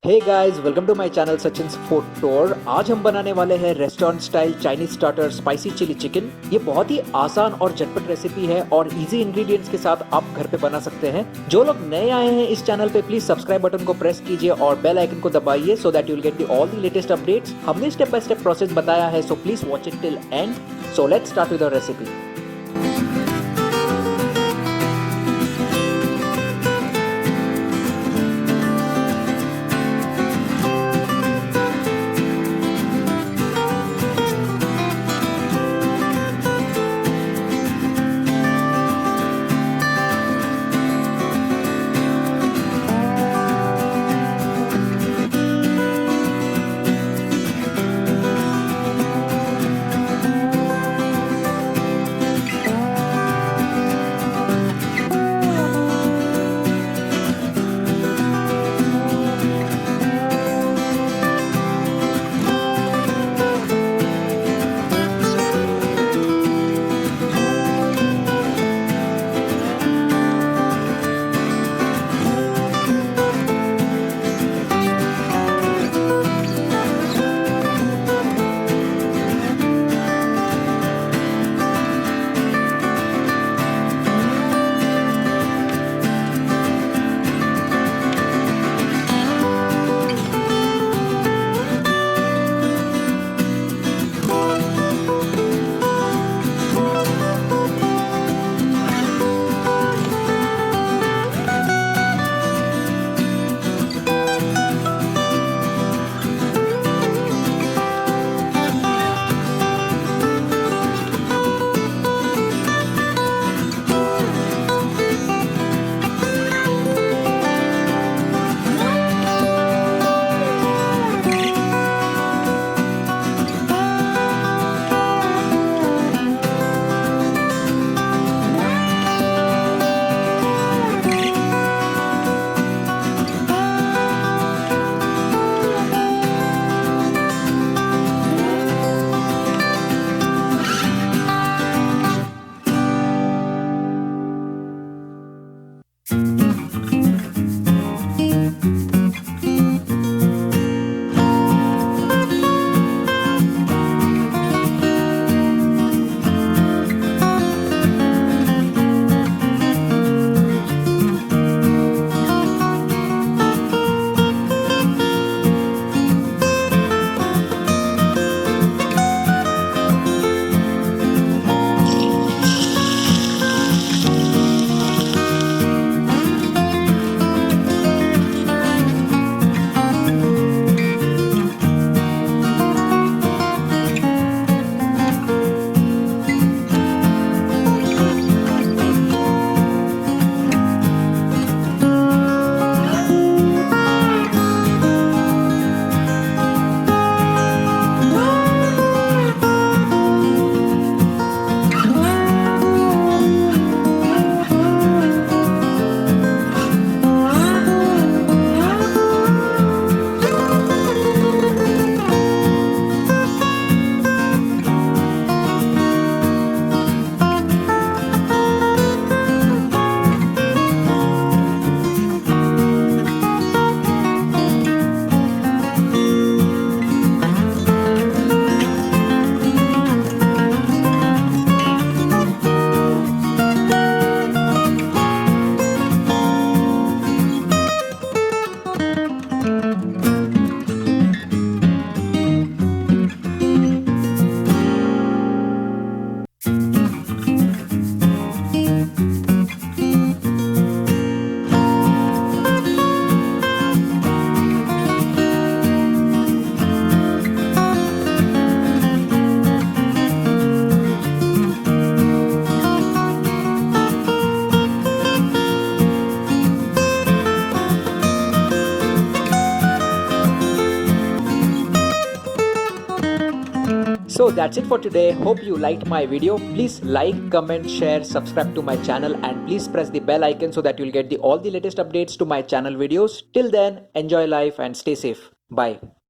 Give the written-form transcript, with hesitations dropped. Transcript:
Hey guys, welcome to my channel Sachin's food tour. आज हम बनाने वाले हैं restaurant style Chinese starter spicy chilli chicken. ये बहुत ही आसान और झटपट रेसिपी है और इजी इंग्रेडिएंट्स के साथ आप घर पे बना सकते हैं। जो लोग नए आए हैं इस चैनल पे, प्लीज सब्सक्राइब बटन को प्रेस कीजिए और बेल आइकन को दबाइए so that you will get all the latest updates. हमने स्टेप बाय स्टेप प्रोसेस बताया है, so please watch it till and. So let's start with the recipe. So that's it for today. Hope you liked my video. Please like, comment, share, subscribe to my channel and please press the bell icon so that you'll get all the latest updates to my channel videos. Till then, enjoy life and stay safe. Bye.